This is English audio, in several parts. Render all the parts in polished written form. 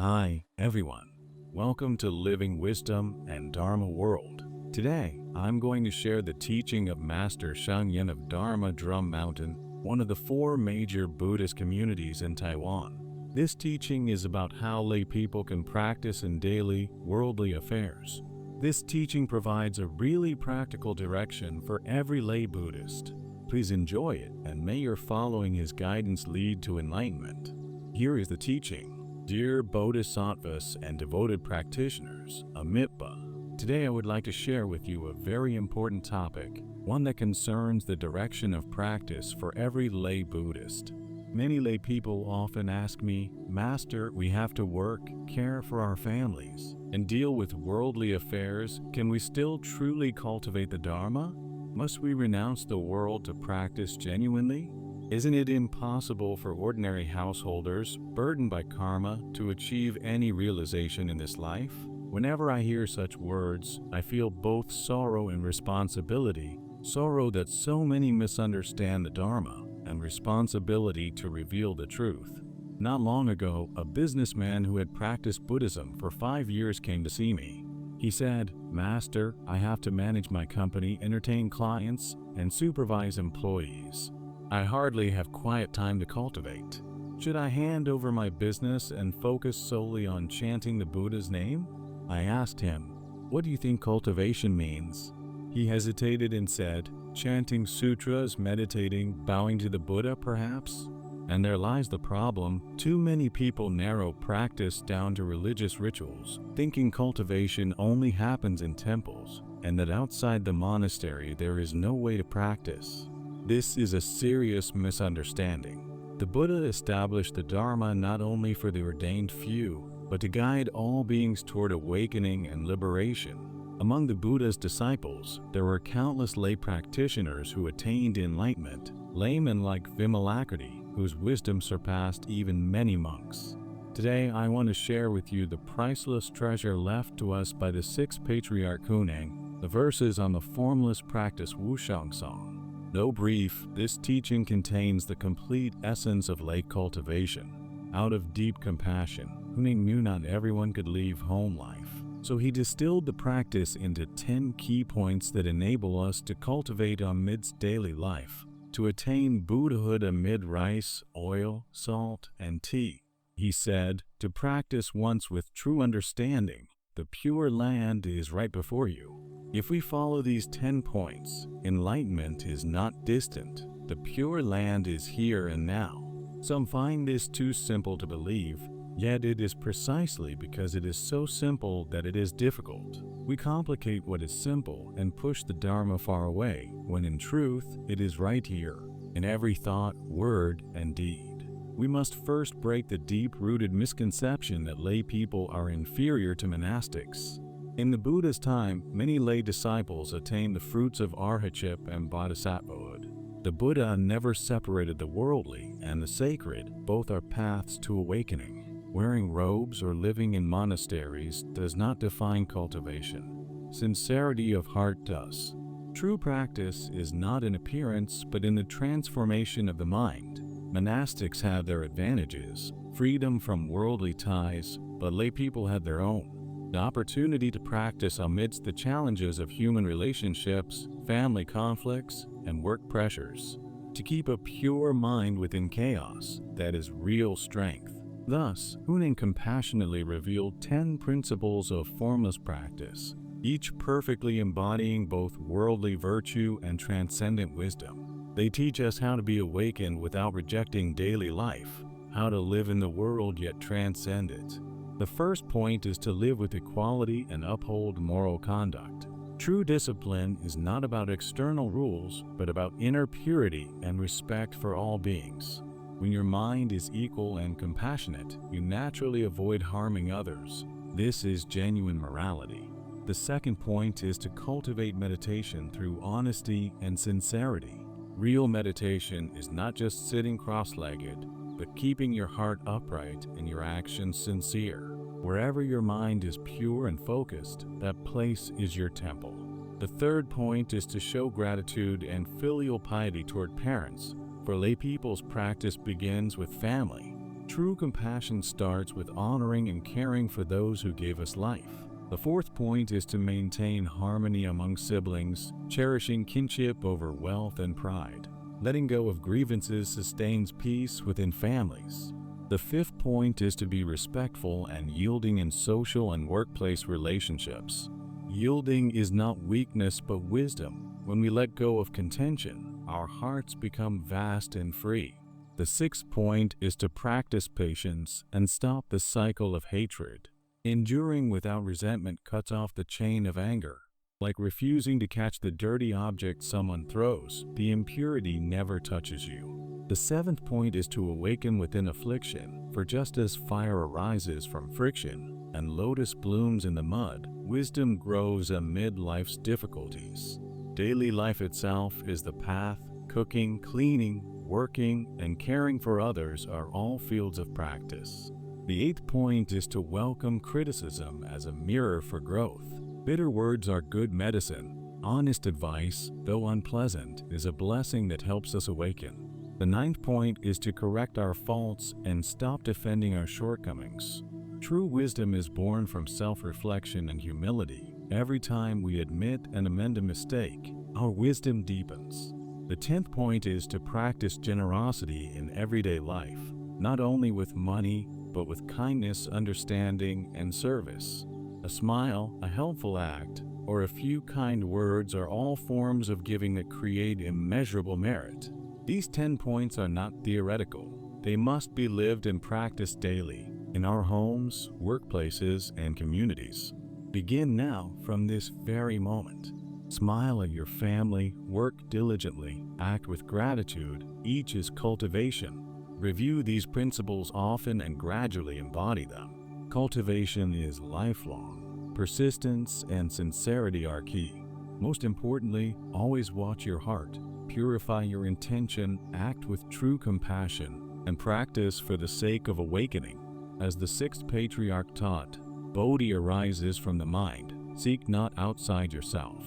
Hi, everyone. Welcome to Living Wisdom and Dharma World. Today, I'm going to share the teaching of Master Shangyen of Dharma Drum Mountain, one of the four major Buddhist communities in Taiwan. This teaching is about how lay people can practice in daily, worldly affairs. This teaching provides a really practical direction for every lay Buddhist. Please enjoy it, and may your following his guidance lead to enlightenment. Here is the teaching. Dear Bodhisattvas and devoted practitioners, Amitabha, today I would like to share with you a very important topic, one that concerns the direction of practice for every lay Buddhist. Many lay people often ask me, Master, we have to work, care for our families, and deal with worldly affairs. Can we still truly cultivate the Dharma? Must we renounce the world to practice genuinely? Isn't it impossible for ordinary householders, burdened by karma, to achieve any realization in this life? Whenever I hear such words, I feel both sorrow and responsibility, sorrow that so many misunderstand the Dharma, and responsibility to reveal the truth. Not long ago, a businessman who had practiced Buddhism for 5 years came to see me. He said, Master, I have to manage my company, entertain clients, and supervise employees. I hardly have quiet time to cultivate. Should I hand over my business and focus solely on chanting the Buddha's name? I asked him, what do you think cultivation means? He hesitated and said, chanting sutras, meditating, bowing to the Buddha perhaps? And there lies the problem. Too many people narrow practice down to religious rituals, thinking cultivation only happens in temples, and that outside the monastery there is no way to practice. This is a serious misunderstanding. The Buddha established the Dharma not only for the ordained few, but to guide all beings toward awakening and liberation. Among the Buddha's disciples, there were countless lay practitioners who attained enlightenment, laymen like Vimalakirti, whose wisdom surpassed even many monks. Today, I want to share with you the priceless treasure left to us by the Sixth Patriarch Huineng, the verses on the formless practice Wushang Song. Though brief, this teaching contains the complete essence of lay cultivation. Out of deep compassion, Huineng knew not everyone could leave home life, so he distilled the practice into 10 key points that enable us to cultivate amidst daily life, to attain Buddhahood amid rice, oil, salt, and tea. He said, to practice once with true understanding, the pure land is right before you. If we follow these 10 points, enlightenment is not distant. The pure land is here and now. Some find this too simple to believe, yet it is precisely because it is so simple that it is difficult. We complicate what is simple and push the Dharma far away, when in truth it is right here, in every thought, word, and deed. We must first break the deep-rooted misconception that lay people are inferior to monastics. In the Buddha's time, many lay disciples attained the fruits of arhatship and bodhisattvahood. The Buddha never separated the worldly and the sacred. Both are paths to awakening. Wearing robes or living in monasteries does not define cultivation. Sincerity of heart does. True practice is not in appearance, but in the transformation of the mind. Monastics have their advantages, freedom from worldly ties, but lay people have their own. The opportunity to practice amidst the challenges of human relationships, family conflicts, and work pressures. To keep a pure mind within chaos, that is real strength. Thus, Huineng compassionately revealed 10 principles of formless practice, each perfectly embodying both worldly virtue and transcendent wisdom. They teach us how to be awakened without rejecting daily life, how to live in the world yet transcend it. The first point is to live with equality and uphold moral conduct. True discipline is not about external rules, but about inner purity and respect for all beings. When your mind is equal and compassionate, you naturally avoid harming others. This is genuine morality. The second point is to cultivate meditation through honesty and sincerity. Real meditation is not just sitting cross-legged, but keeping your heart upright and your actions sincere. Wherever your mind is pure and focused, that place is your temple. The third point is to show gratitude and filial piety toward parents, for lay people's practice begins with family. True compassion starts with honoring and caring for those who gave us life. The fourth point is to maintain harmony among siblings, cherishing kinship over wealth and pride. Letting go of grievances sustains peace within families. The fifth point is to be respectful and yielding in social and workplace relationships. Yielding is not weakness but wisdom. When we let go of contention, our hearts become vast and free. The sixth point is to practice patience and stop the cycle of hatred. Enduring without resentment cuts off the chain of anger. Like refusing to catch the dirty object someone throws, the impurity never touches you. The seventh point is to awaken within affliction, for just as fire arises from friction and lotus blooms in the mud, wisdom grows amid life's difficulties. Daily life itself is the path. Cooking, cleaning, working, and caring for others are all fields of practice. The eighth point is to welcome criticism as a mirror for growth. Bitter words are good medicine. Honest advice, though unpleasant, is a blessing that helps us awaken. The ninth point is to correct our faults and stop defending our shortcomings. True wisdom is born from self-reflection and humility. Every time we admit and amend a mistake, our wisdom deepens. The 10th point is to practice generosity in everyday life, not only with money, but with kindness, understanding, and service. A smile, a helpful act, or a few kind words are all forms of giving that create immeasurable merit. These 10 points are not theoretical. They must be lived and practiced daily, in our homes, workplaces, and communities. Begin now from this very moment. Smile at your family, work diligently, act with gratitude. Each is cultivation. Review these principles often and gradually embody them. Cultivation is lifelong. Persistence and sincerity are key. Most importantly, always watch your heart. Purify your intention, act with true compassion, and practice for the sake of awakening. As the Sixth Patriarch taught, Bodhi arises from the mind. Seek not outside yourself.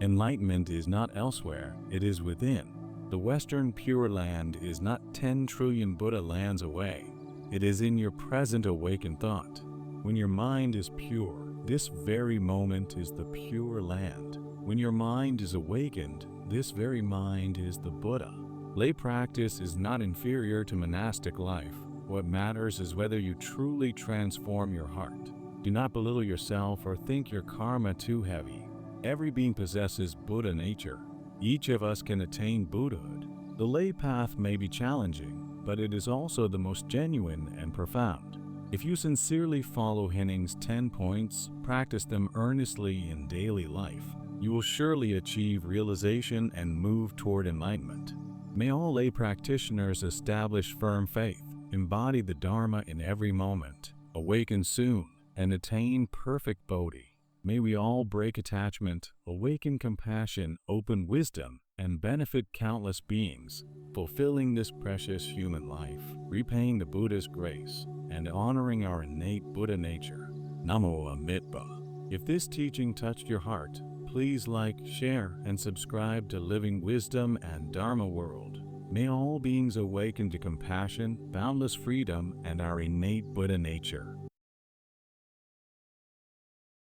Enlightenment is not elsewhere, it is within. The Western Pure Land is not 10 trillion Buddha lands away. It is in your present awakened thought. When your mind is pure, this very moment is the Pure Land. When your mind is awakened, this very mind is the Buddha. Lay practice is not inferior to monastic life. What matters is whether you truly transform your heart. Do not belittle yourself or think your karma too heavy. Every being possesses Buddha nature. Each of us can attain Buddhahood. The lay path may be challenging, but it is also the most genuine and profound. If you sincerely follow Huineng's 10 points, practice them earnestly in daily life, you will surely achieve realization and move toward enlightenment. May all lay practitioners establish firm faith, embody the Dharma in every moment, awaken soon, and attain perfect Bodhi. May we all break attachment, awaken compassion, open wisdom, and benefit countless beings, fulfilling this precious human life, repaying the Buddha's grace, and honoring our innate Buddha nature. Namo Amidba. If this teaching touched your heart, please like, share, and subscribe to Living Wisdom and Dharma World. May all beings awaken to compassion, boundless freedom, and our innate Buddha nature.